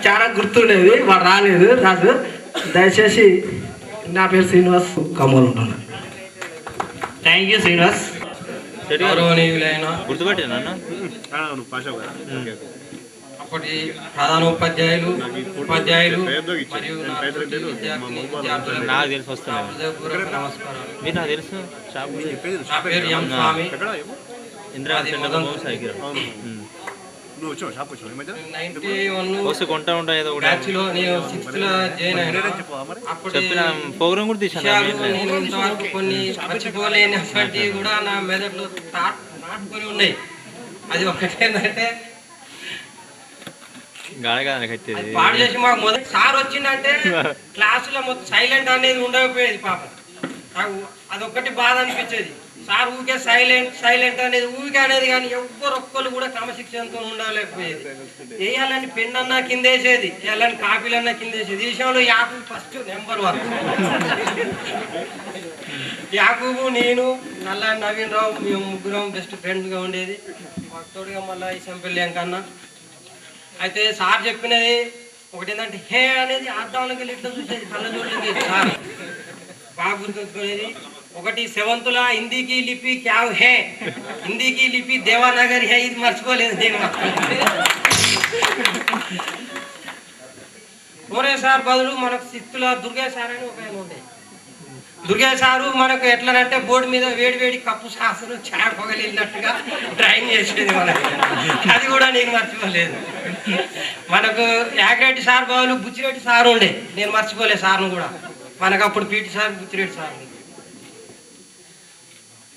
చాలా గుర్తుండేది. వాడు రాలేదు రాజు. దయచేసి నా పేరు శ్రీనివాస్, ఖమ్మంలో ఉంటున్నాను. Thank you Srinivas. గౌరవనీయులైన అప్పటి ప్రధాన ఉపాధ్యాయులు మరియు నమస్కారాలు. నా పేరు ఎం స్వామి. బ్యాచ్లో నేను 6th లో జాయిన్ అయినా. నేను ఇంతవరకు కొన్ని మర్చిపోలేనప్పటికీ కూడా నా మెదడులో నాటుకొని ఉన్నాయి. అది ఒకటేంటంటే పాడు చేసి మాకు మొదటి సార్ వచ్చిందంటే క్లాసులో మొత్తం సైలెంట్ అనేది ఉండకపోయేది పాపం. అదొక్కటి బాధ అనిపించేది. సార్ ఊరికే సైలెంట్ అనేది ఊరికే అనేది కానీ ఒక్కరు కూడా క్రమశిక్షణతో ఉండలేకపోయేది. వేయాలని పెన్ అన్నా కిందేసేది, వేయాలని కాపీలన్నా కిందేసేది. ఈ విషయంలో యాకూబ్ ఫస్ట్ నెంబర్ 1. యాకూబు, నేను, నల్లా నవీన్ రావు, మేము ముగ్గురం బెస్ట్ ఫ్రెండ్గా ఉండేది. మాకు తోడుగా మళ్ళీ ఇసంపల్లి వెంకన్న. అయితే సార్ చెప్పినది ఒకటి ఏంటంటే హే అనేది అర్థానికి ఇట్లా చూసేది, కళ్ళజోళ్ళకి సార్ బాగా గుర్తుంచుకునేది. ఒకటి 7th లో హిందీకి లిపి క్యావ్ హే, హిందీకి లిపి దేవానగర్ హే. ఇది మర్చిపోలేదు నేను. ఓరే సార్ బదులు మనకు 6th లో దుర్గా సార్ అని ఒక ఆయన ఉండే. దుర్గా సారు మనకు ఎట్లనంటే బోర్డు మీద వేడి కప్పు సాసులు చాయ పొగలినట్టుగా డ్రాయింగ్ చేసేది మనకి. అది కూడా నేను మర్చిపోలేదు. మనకు యాగరెడ్డి సార్ బాబులు బుచ్చిరెడ్డి సార్ ఉండే, నేను మర్చిపోలేదు సార్ను కూడా. మనకు అప్పుడు పీటీ సార్, బుచ్చిరెడ్డి సార్.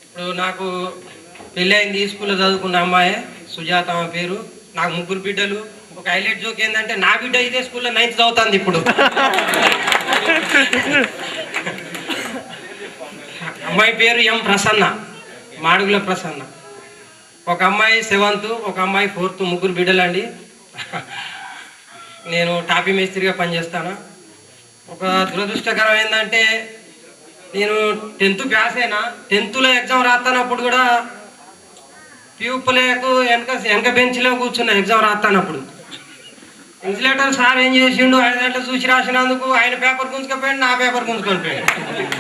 ఇప్పుడు నాకు పెళ్ళయింది, స్కూల్లో చదువుకున్న అమ్మాయి సుజాత ఆమె పేరు. నాకు 3 బిడ్డలు. ఒక హైలైట్ జోక్ ఏంటంటే నా బిడ్డ ఇదే స్కూల్లో 9th చదువుతుంది ఇప్పుడు. అమ్మాయి పేరు ఎం ప్రసన్న, మాడుగుల ప్రసన్న. ఒక అమ్మాయి 7th, ఒక అమ్మాయి 4th, 3 బిడ్డలండి. నేను టాపీ మేస్త్రిగా పనిచేస్తాను. ఒక దురదృష్టకరం ఏంటంటే నేను 10th పాస్ అయినా. 10th లో ఎగ్జామ్ రాస్తానప్పుడు కూడా ప్యూపులకు వెనక బెంచ్లో కూర్చున్నా ఎగ్జామ్ రాస్తానప్పుడు. ఇన్సులేటర్ సార్ ఏం చేసిండు, 5 గంటలు చూసి రాసినందుకు ఆయన పేపర్ గుంజుకపోయాడు, నా పేపర్ గుంజుకొని పోయాడు.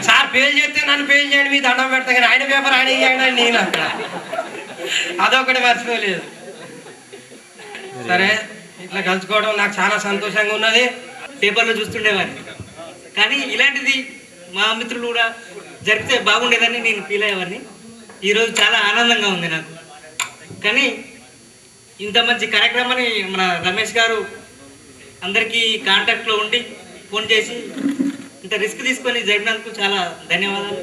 సార్ ఫెయిల్ చేస్తే నన్ను ఫెయిల్ చేయండి, మీ దండం పెడతా, కానీ ఆయన పేపర్ ఆయన ఇవ్వండి అని నేను అక్కడ. అదొకటి మర్చిపోలేదు. సరే, ఇట్లా కలుసుకోవడం నాకు చాలా సంతోషంగా ఉన్నది. పేపర్లో చూస్తుండేవాడిని, కానీ ఇలాంటిది మా మిత్రులు కూడా జరిగితే బాగుండేదని నేను ఫీల్ అయ్యేవాడిని. ఈరోజు చాలా ఆనందంగా ఉంది నాకు. కానీ ఇంత మంచి కార్యక్రమాన్ని మన రమేష్ గారు అందరికీ కాంటాక్ట్లో ఉండి ఫోన్ చేసి ఇంత రిస్క్ తీసుకొని జరిగినందుకు చాలా ధన్యవాదాలు.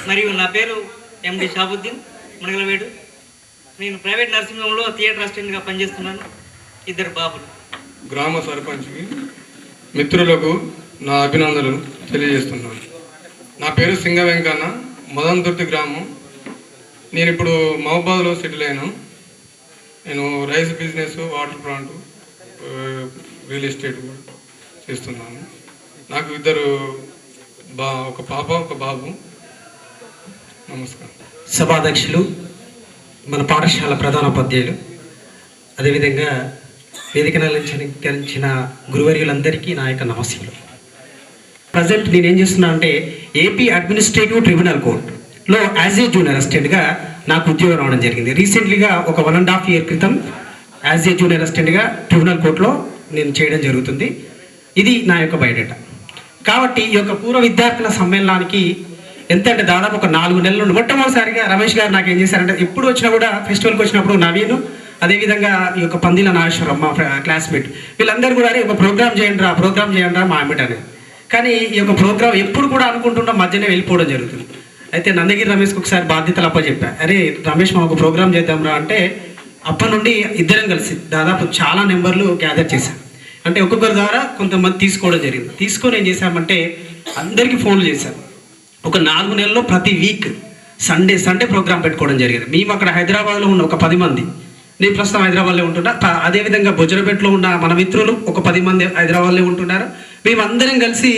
మరియు నా పేరు ఎండి షాబుద్దీన్ మునగలవేడు. నేను ప్రైవేట్ నర్సింగ్ హోమ్లో థియేటర్ అసిస్టెంట్గా పనిచేస్తున్నాను. 2 బాబులు. గ్రామ సర్పంచ్కి మిత్రులకు నా అభినందనలు తెలియజేస్తున్నాను. నా పేరు సింగ వెంకన్న, మదన్దుర్తి గ్రామం. నేను ఇప్పుడు మహబాద్లో సెటిల్ అయినాను. నేను rice business, water plant, real estate చేస్తున్నాను. నాకు 2 ఒక పాప, ఒక బాబు. నమస్కారం. సభాధ్యక్షులు, మన పాఠశాల ప్రధానోపాధ్యాయులు, అదేవిధంగా వేదికను అలంకరించిన గురువర్యులందరికీ నా యొక్క నమస్కారం. ప్రజెంట్ నేను ఏం చేస్తున్నా అంటే ఏపీ అడ్మినిస్ట్రేటివ్ ట్రిబ్యునల్ కోర్టులో యాజ్ ఏ జూనియర్ అసిస్టెంట్గా నాకు ఉద్యోగం రావడం జరిగింది. రీసెంట్లీగా ఒక 1.5 year క్రితం యాజ్ ఏ జూనియర్ అసిస్టెంట్గా ట్రిబ్యునల్ కోర్టులో నేను చేయడం జరుగుతుంది. ఇది నా యొక్క బయోడేటా. కాబట్టి ఈ యొక్క పూర్వ విద్యార్థుల సమ్మేళనానికి ఎంత అంటే దాదాపు ఒక 4 నెలల నుండి మొట్టమొదటిసారిగా రమేష్ గారు నాకు ఏం చేశారంటే, ఎప్పుడు వచ్చినా కూడా ఫెస్టివల్కి వచ్చినప్పుడు నవీన్, అదేవిధంగా ఈ యొక్క పందిల నాగేశ్వరం మా క్లాస్మేట్, వీళ్ళందరూ కూడా ఒక ప్రోగ్రామ్ చేయండి రా మా అమ్మిట అనేది. కానీ ఈ యొక్క ప్రోగ్రామ్ ఎప్పుడు కూడా అనుకుంటున్నా మధ్యనే వెళ్ళిపోవడం జరుగుతుంది. అయితే నందగిరి రమేష్కి ఒకసారి బాధ్యతలు అప్పచెప్పా. అరే రమేష్ మా ఒక ప్రోగ్రామ్ చేద్దాంరా అంటే అప్పటి నుండి ఇద్దరం కలిసి దాదాపు చాలా నెంబర్లు గ్యాదర్ చేశాం. అంటే ఒక్కొక్కరి ద్వారా కొంతమంది తీసుకోవడం జరిగింది. తీసుకొని ఏం చేశామంటే అందరికీ ఫోన్లు చేశాను. ఒక 4 నెలల్లో ప్రతి వీక్ సండే ప్రోగ్రామ్ పెట్టుకోవడం జరిగింది. మేము అక్కడ హైదరాబాద్లో ఉన్న ఒక 10 మంది, నేను ప్రస్తుతం హైదరాబాద్లో ఉంటున్నా. అదేవిధంగా బొజ్జరపేటలో ఉన్న మన మిత్రులు ఒక 10 మంది హైదరాబాద్లో ఉంటున్నారు. మేమందరం కలిసి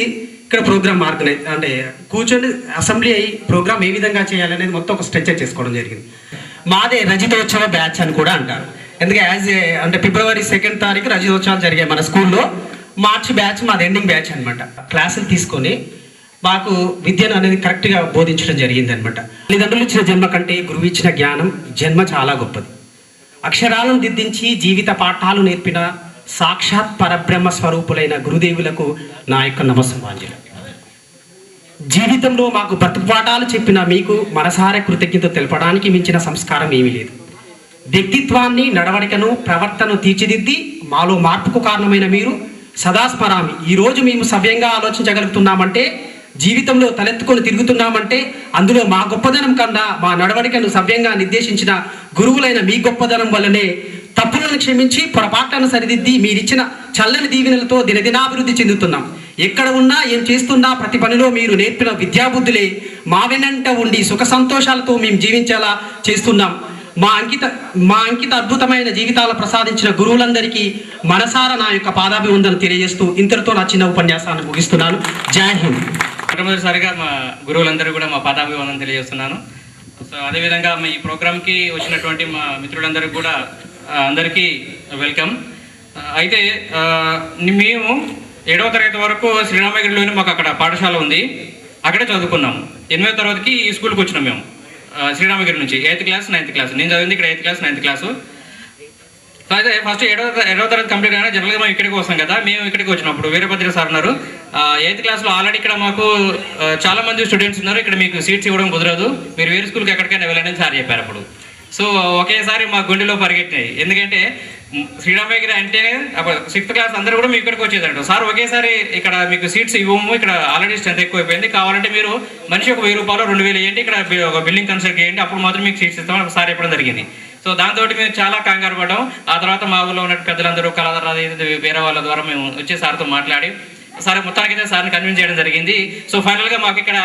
ఇక్కడ ప్రోగ్రామ్ ఆర్గనైజ్ అంటే కూర్చొని అసెంబ్లీ అయ్యి ప్రోగ్రామ్ ఏ విధంగా చేయాలనేది మొత్తం ఒక స్ట్రక్చర్ చేసుకోవడం జరిగింది. మాదే రజితోత్సవ బ్యాచ్ అని కూడా అంటారు. ఎందుకంటే అంటే ఫిబ్రవరి 2వ తారీఖు రజతోత్సవాలు జరిగాయి మన స్కూల్లో. మార్చి బ్యాచ్ మాది ఎండింగ్ బ్యాచ్ అనమాట. క్లాసులు తీసుకొని మాకు విద్యను అనేది కరెక్ట్గా బోధించడం జరిగింది అనమాట. తల్లిదండ్రులు ఇచ్చిన జన్మ కంటే గురువు ఇచ్చిన జ్ఞానం జన్మ చాలా గొప్పది. అక్షరాలను దిద్దించి జీవిత పాఠాలు నేర్పిన సాక్షాత్ పరబ్రహ్మ స్వరూపులైన గురుదేవులకు నా యొక్క నమస్సమాంజలి. జీవితంలో మాకు బ్రతుకు పాఠాలు చెప్పిన మీకు మనసారా కృతజ్ఞత తెలపడానికి మించిన సంస్కారం ఏమీ లేదు. వ్యక్తిత్వాన్ని, నడవడికను, ప్రవర్తనను తీర్చిదిద్ది మాలో మార్పుకు కారణమైన మీరు సదా స్మరామి. ఈరోజు మేము సవ్యంగా ఆలోచించగలుగుతున్నామంటే, జీవితంలో తలెత్తుకొని తిరుగుతున్నామంటే అందులో మా గొప్పదనం కన్నా మా నడవడికను సవ్యంగా నిర్దేశించిన గురువులైన మీ గొప్పదనం వల్లనే తప్పులను క్షమించి పొరపాట్లను సరిదిద్ది మీరిచ్చిన చల్లని దీవెనలతో దినదినాభివృద్ధి చెందుతున్నాం. ఎక్కడ ఉన్నా ఏం చేస్తున్నా ప్రతి పనిలో మీరు నేర్పిన విద్యాబుద్ధులే మా వెనంట ఉండి సుఖ సంతోషాలతో మేము జీవించేలా చేస్తున్నాం. మా అంకిత అద్భుతమైన జీవితాలు ప్రసాదించిన గురువులందరికీ మనసారా నా యొక్క పాదాభివందనలు తెలియజేస్తూ ఇంతటితో నా చిన్న ఉపన్యాసాన్ని ముగిస్తున్నాను. జై హింద్. మొట్టమొదటిసారిగా మా గురువులందరూ కూడా మా పాదాభివందనం తెలియజేస్తున్నాను. సో అదేవిధంగా ఈ ప్రోగ్రామ్కి వచ్చినటువంటి మా మిత్రులందరికీ కూడా అందరికీ వెల్కమ్. అయితే మేము 7వ తరగతి వరకు శ్రీరామగిరిలోనే మాకు అక్కడ పాఠశాల ఉంది, అక్కడే చదువుకున్నాము. 8వ తరగతికి ఈ స్కూల్కి వచ్చినాం మేము శ్రీరామగిరి నుంచి. 8th క్లాస్ 9th క్లాస్ నేను చదివింది ఇక్కడ 8th class 9th class. So అయితే ఫస్ట్ 7వ తరగతి కంప్లీట్ అయినా జనరల్గా మేము ఇక్కడికి వస్తాం కదా. మేము ఇక్కడికి వచ్చినప్పుడు వీరభద్ర సార్ ఉన్నారు 8th క్లాస్లో. ఆల్రెడీ ఇక్కడ మాకు చాలా మంది స్టూడెంట్స్ ఉన్నారు, ఇక్కడ మీకు సీట్స్ ఇవ్వడం కుదరదు, మీరు వేరే స్కూల్కి ఎక్కడికైనా వెళ్ళండి సార్ చెప్పారు అప్పుడు. సో ఒకేసారి మా గుండెలో పరిగెట్టినాయి, ఎందుకంటే శ్రీరామగిరి అంటే 6th క్లాస్ అందరూ కూడా మీకు ఇక్కడికి వచ్చేదంట. సార్ ఒకేసారి ఇక్కడ మీకు సీట్స్ ఇవ్వము, ఇక్కడ ఆల్రెడీ స్ట్రెంత్ ఎక్కువైపోయింది, కావాలంటే మీరు మనిషి ఒక 1000 రూపాయలు 2000 వేయండి, ఇక్కడ ఒక బిల్డింగ్ కన్స్ట్రక్ట్ చేయండి, అప్పుడు మాత్రం మీకు సీట్స్ ఇస్తామని సార్ చెప్పడం జరిగింది. సో దాంతో మేము చాలా కంగారు పడ్డాం. ఆ తర్వాత మా ఊళ్ళో ఉన్న పెద్దలందరూ కళాధార వేరే వాళ్ళ ద్వారా మేము వచ్చే సార్తో మాట్లాడి సార్ మొత్తానికైతే సార్ని కన్విన్స్ చేయడం జరిగింది. సో ఫైనల్గా మాకు ఇక్కడ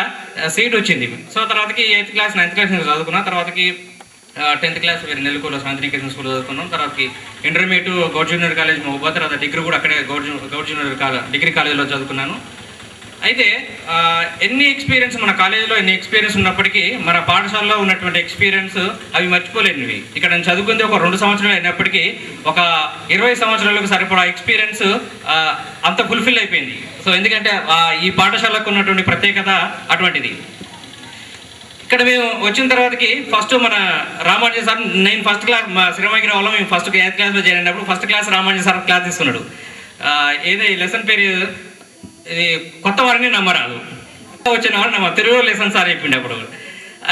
సీట్ వచ్చింది. సో తర్వాతకి 8th క్లాస్ 9th క్లాస్ నేను చదువుకున్నాను. తర్వాతకి 10th క్లాస్ వేరే నెల్లూరులో శాంతినికేతన్ స్కూల్ చదువుకున్నాం. తర్వాతకి intermediate Goud junior college Mahabubabad, తర్వాత డిగ్రీ కూడా అక్కడే గౌడ్ జూనియర్ డిగ్రీ కాలేజీలో చదువుకున్నాను. అయితే ఎన్ని ఎక్స్పీరియన్స్ మన కాలేజీలో ఎన్ని ఎక్స్పీరియన్స్ ఉన్నప్పటికీ మన పాఠశాలలో ఉన్నటువంటి ఎక్స్పీరియన్స్ అవి మర్చిపోలేనివి. ఇక్కడ నేను చదువుకుంది ఒక 2 సంవత్సరాలు అయినప్పటికీ ఒక 20 సంవత్సరాలకు సరిపడా ఎక్స్పీరియన్స్ అంత ఫుల్ఫిల్ అయిపోయింది. సో ఎందుకంటే ఈ పాఠశాలకు ఉన్నటువంటి ప్రత్యేకత అటువంటిది. ఇక్కడ మేము వచ్చిన తర్వాతకి ఫస్ట్ మన రామానుజ సార్, నేను ఫస్ట్ క్లాస్ మా శ్రీరామగిరి వల్ల మేము ఫస్ట్ 8th క్లాస్లో జాయిన్ అయినప్పుడు first class Ramanuja sir class ఇస్తున్నాడు. ఏదో ఈ లెసన్ పేరు ఇది కొత్త వారిని నమ్మరాదు, వచ్చిన వారు నమ్మ తెలుగు లెసన్ సార్ చెప్పిండే అప్పుడు.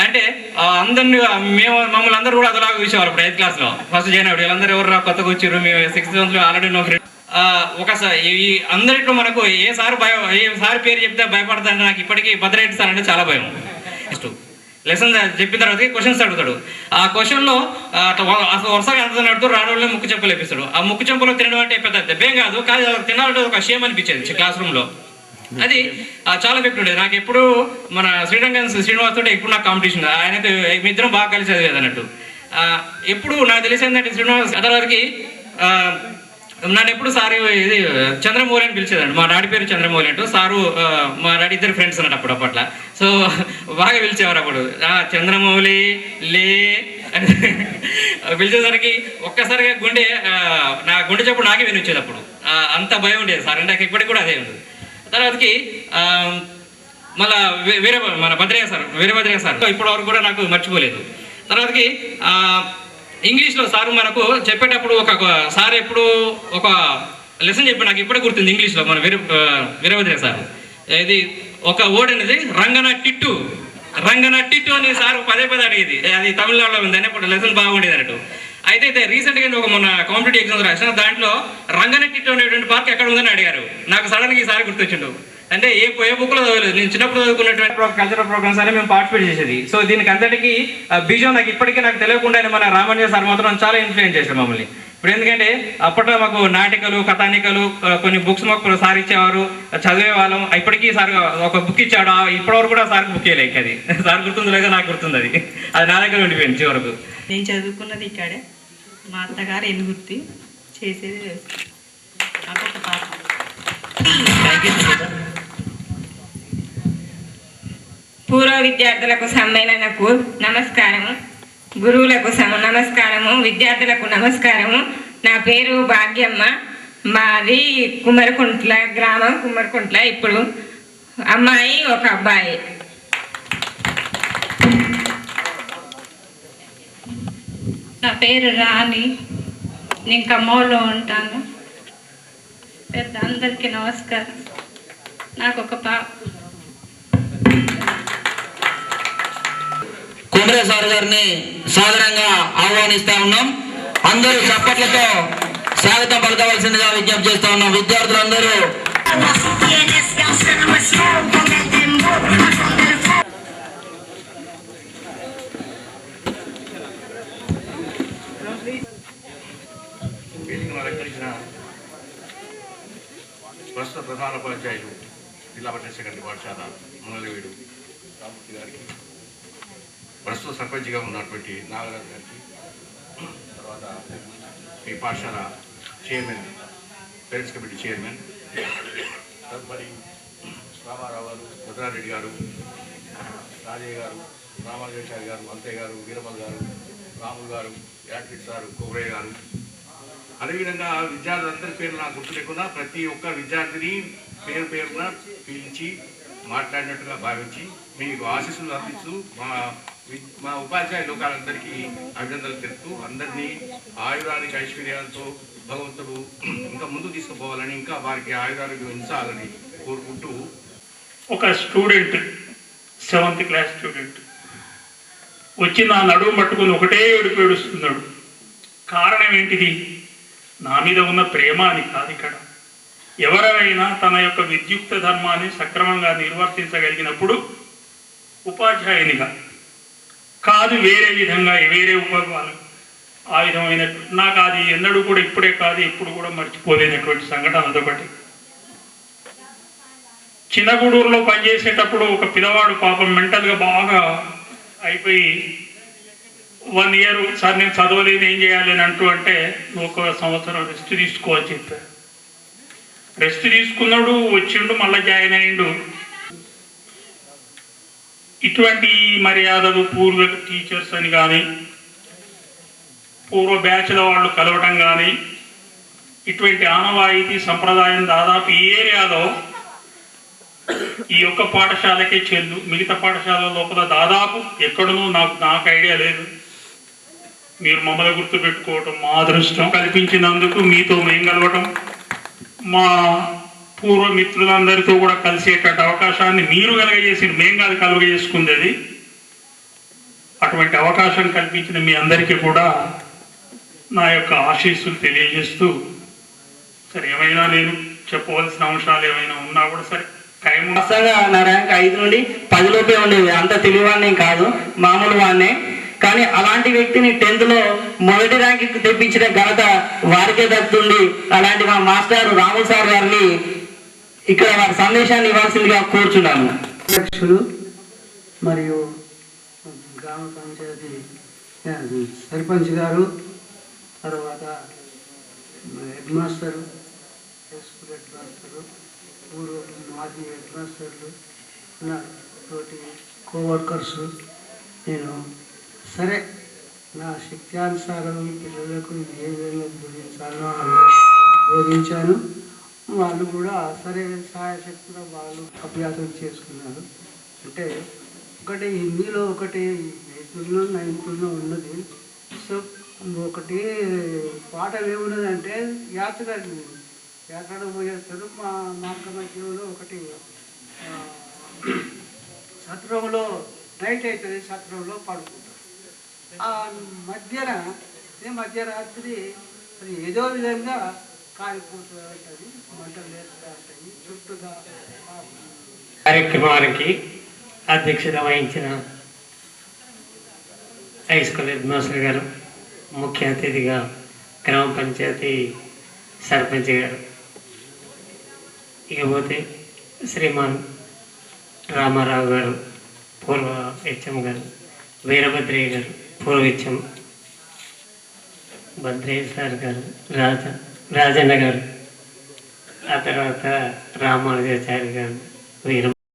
అంటే అందరినీ మమ్మల్ని అందరూ కూడా అదలాగా చూసేవారు. అప్పుడు 8th క్లాస్లో ఫస్ట్ జాయిన్ అయ్యాడు, వీళ్ళందరూ ఎవరు కొత్తగా వచ్చారు, మేము 6th మంత్లో ఆల్రెడీ నో ఫ్రెండ్. ఒకసారి ఈ అందరిలో మనకు ఏ సార్ పేరు చెప్తే భయపడతాడంటే నాకు ఇప్పటికీ భద్రరెడ్డి సార్ అంటే చాలా భయం. లెసన్ చెప్పిన తర్వాత క్వశ్చన్స్ అడుగుతాడు. ఆ క్వశ్చన్లో అసలు వరుసగా ఎంత అడుగుతూ రాడోళ్ళని ముక్కు చెంపలు వేపిస్తాడు. ఆ ముక్కు చెంపలో తినడం అంటే పెద్ద దెబ్బేం కాదు, కానీ తినాలంటే ఒక షేమ్ అనిపించేది క్లాస్ రూమ్లో. అది చాలా ఎఫెక్ట్ ఉండేది నాకు. ఎప్పుడు మన శ్రీనివాస్ తోటి ఎప్పుడు నాకు కాంపిటీషన్, ఆయనకు ఇద్దరం బాగా కలిసి చదివేది అన్నట్టు. ఎప్పుడు నాకు తెలిసిందంటే శ్రీనివాస్ తర్వాతకి నన్ను ఎప్పుడు సార్ ఇది చంద్రమౌళి అని పిలిచేదండి. మా డాడీ పేరు చంద్రమౌళి అంటూ, సారు మా డాడీ ఇద్దరు ఫ్రెండ్స్ అన్నట్టు అప్పుడు అప్పట్లో. సో బాగా పిలిచేవారు అప్పుడు, చంద్రమౌళి లే పిలిచేసరికి ఒక్కసారిగా నా గుండె చప్పుడు నాకే వినిపించేది అప్పుడు. అంత భయం ఉండేది సార్ అంటే, ఇప్పటికి కూడా అదే ఉంది. తర్వాతకి మళ్ళా మన వీరభద్రయ్య సార్ ఇప్పటి వరకు కూడా నాకు మర్చిపోలేదు. తర్వాతకి ఇంగ్లీష్లో సారు మనకు చెప్పేటప్పుడు సార్ ఎప్పుడు ఒక లెసన్ చెప్పి నాకు ఇప్పుడే గుర్తుంది ఇంగ్లీష్లో మన వీరభద్రయ్య సార్. ఇది ఒక వర్డ్ అనేది రంగన టిట్టు అని సార్ పదే అడిగేది. అది తమిళనాడులో ఉంది అని అప్పుడు లెసన్ బాగుండేది అన్నట్టు. అయితే రీసెంట్గా ఒక మొన్న కాంపిటేటివ్ ఎగ్జామ్స్ రాసిన దాంట్లో రంగన టిట్టు అనేటువంటి పార్క్ ఎక్కడ ఉందని అడిగారు. నాకు సడన్గా ఈసారి గుర్తొచ్చిండు. అంటే ఏ బుక్లో చదవలేదు, నేను చిన్నప్పుడు చదువుకున్నటువంటి కల్చరల్ ప్రోగ్రామ్స్ అని మేము పార్టిసిపేట్ చేసేది. సో దీనికి అంతటికి బీజం నాకు ఇప్పటికీ నాకు తెలియకుండా మన రామానుజ సార్ మాత్రం చాలా ఇన్ఫ్లుయెన్స్ చేశారు మమ్మల్ని. ఇప్పుడు ఎందుకంటే అప్పట్లో మాకు నాటికలు, కథానికలు, కొన్ని బుక్స్ మాకు సార్ ఇచ్చేవారు, చదివే వాళ్ళం. ఇప్పటికీ సార్ ఒక బుక్ ఇచ్చాడు, ఇప్పటివరకు కూడా సార్కి బుక్ ఇవ్వలేక అది సార్ గుర్తుంది లేక నాకు గుర్తుంది, అది నా దగ్గర ఉండిపోయింది చివరకు. నేను చదువుకున్నది ఇక్కడే, మా అత్తగారు ఎనుగుర్తి చేసేది నాకొక పాప. పూర్వ విద్యార్థులకు సమ్మేళనకు నమస్కారం. గురువులకు నమస్కారము, విద్యార్థులకు నమస్కారము. నా పేరు భాగ్యమ్మ. మాది కుమ్మరికుంట్ల గ్రామం, కుమ్మరికుంట్ల. ఇప్పుడు అమ్మాయి ఒక అబ్బాయి. నా పేరు రాణి. నేను ఖమ్మంలో ఉంటాను. పెద్ద అందరికీ నమస్కారం. నాకు ఒక కుమరే సార్ గారిని సాధారణంగా ఆహ్వానిస్తా ఉన్నాం. అందరూ చప్పట్లతో స్వాగతం పలకవలసిందిగా విజ్ఞప్తి చేస్తా ఉన్నాం. విద్యార్థులందరూ ప్రస్తుత ప్రధాన ఉపాధ్యాయులు జిల్లా పరిషత్ సెకండరీ పాఠశాల మంగళవీడు రామూర్తి గారికి, ప్రస్తుత సర్పంచ్గా ఉన్నటువంటి నాగరాజు గారికి, తర్వాత ఈ పాఠశాల చైర్మన్, పేరెంట్స్ కమిటీ చైర్మన్, తదుపరి రామారావు గారు, భద్రారెడ్డి గారు, రాజయ్య గారు, రామాజేశారి గారు, అంతయ్య గారు, వీరమల్ గారు, రాములు గారు, యాక్టివ్ సారు, కుబ్రయ్య గారు, అదేవిధంగా విద్యార్థులందరి పేరు నాకు గుర్తు లేకుండా ప్రతి ఒక్క విద్యార్థిని పేరు పేరున పిలిచి మాట్లాడినట్టుగా భావించి మీకు ఆశీస్సులు అందిస్తూ మా ఉపాధ్యాయ లోకాలందరికీ అభినందనలు తెలుపుతూ అందరినీ ఆయురానికి ఐశ్వర్యాలతో భగవంతుడు ఇంకా ముందు తీసుకుపోవాలని, ఇంకా వారికి ఆయురారోగ్యం ఉంచాలని కోరుకుంటూ, ఒక స్టూడెంట్ 7th క్లాస్ స్టూడెంట్ వచ్చి నా నడుము పట్టుకుని ఒకటే ఏడుస్తున్నాడు. కారణం ఏంటిది? నా మీద ఉన్న ప్రేమ అని కాదు. ఇక్కడ ఎవరైనా తన యొక్క విద్యుక్త ధర్మాన్ని సక్రమంగా నిర్వర్తించగలిగినప్పుడు ఉపాధ్యాయునిగా కాదు, వేరే విధంగా వేరే ఉపయోగాలు ఆ విధమైన నాకు అది ఎన్నడూ కూడా ఇప్పుడే కాదు ఎప్పుడు కూడా మర్చిపోలేనటువంటి సంఘటన అదొకటి. చిన్నగూడూరులో పనిచేసేటప్పుడు ఒక పిల్లవాడు పాపం మెంటల్గా బాగా అయిపోయి 1 year సార్ నేను చదవలేదు ఏం చేయాలి అని అంటే 1 సంవత్సరం రెస్ట్ తీసుకోవాలి చెప్పారు. రెస్ట్ తీసుకున్నాడు, వచ్చిండు, మళ్ళీ జాయిన్ అయ్యిండు. ఇటువంటి మర్యాదలు పూర్వ టీచర్స్ అని కానీ పూర్వ బ్యాచ్ల వాళ్ళు కలవటం కానీ ఇటువంటి ఆనవాయితీ సంప్రదాయం దాదాపు ఈ ఏరియాలో ఈ యొక్క పాఠశాలకే చెల్లు. మిగతా పాఠశాల లోపల దాదాపు ఎక్కడనూ నాకు ఐడియా లేదు. మీరు మమ్మల్ని గుర్తుపెట్టుకోవటం మా అదృష్టం. కల్పించినందుకు మీతో మేము కలవటం, మా పూర్వ మిత్రులందరితో కూడా కలిసేటట్టు అవకాశాన్ని మీరు కలుగజేసి మేము కాదు కలుగజేసుకుంది అది. అటువంటి అవకాశం కల్పించిన మీ అందరికీ కూడా నా యొక్క ఆశీస్సులు తెలియజేస్తూ, సరే ఏమైనా నేను చెప్పవలసిన అంశాలు ఏమైనా ఉన్నా కూడా సరే టైం నా ర్యాంక్ 5 నుండి 10 లోపే ఉండేది. అంత తెలియవాడిని కాదు, మామూలు వాడినే. కానీ అలాంటి వ్యక్తిని 10th లో మొదటి ర్యాంక్ తెప్పించిన ఘనత వారికే దక్కుతుంది. అలాంటి మా మాస్టర్ రాములు సార్ గారిని ఇక్కడ వారి సందేశాన్ని ఇవ్వాల్సిందిగా కోరుచున్నాను. అధ్యక్షులు మరియు గ్రామ పంచాయతీ సర్పంచ్ గారు, తర్వాత హెడ్ మాస్టరు, హెడ్ మాస్టరు, పూర్వ మాజీ హెడ్ మాస్టర్లు, నా తోటి కోవర్కర్స్, నేను సరే నా శక్త్యానుసారం పిల్లలకు ఏ విధంగా బోధించాలో బోధించాను. వాళ్ళు కూడా సరే సాయశక్తిగా వాళ్ళు అభ్యాసం చేసుకున్నారు. అంటే ఒకటి హిందీలో ఒకటి 8th 9th ఉన్నది. సో ఒకటి పాఠం ఏమున్నదంటే యాత్ర పోయేస్తారు. మా మార్గమధ్యంలో ఒకటి సత్రంలో నైట్ అవుతుంది, సత్రంలో పడుకుంటారు. ఆ మధ్యరాత్రి అది ఏదో విధంగా కాలిపోతూ ఉంటుంది, మంటలు వేస్తూ ఉంటాయి చుట్టూగా. కార్యక్రమానికి అధ్యక్షత వహించిన హై స్కూల్ హెడ్ మాస్టర్ గారు, ముఖ్య అతిథిగా గ్రామ పంచాయతీ సర్పంచ్ గారు, ఇకపోతే శ్రీమాన్ రామారావు గారు పూర్వ హెచ్ఎం గారు, వీరభద్రయ్య గారు పూర్వ హెచ్ఎం, భద్రయ్య సార్ గారు, రాజన్న గారు, ఆ తర్వాత రామానుజాచారి గారు, వీర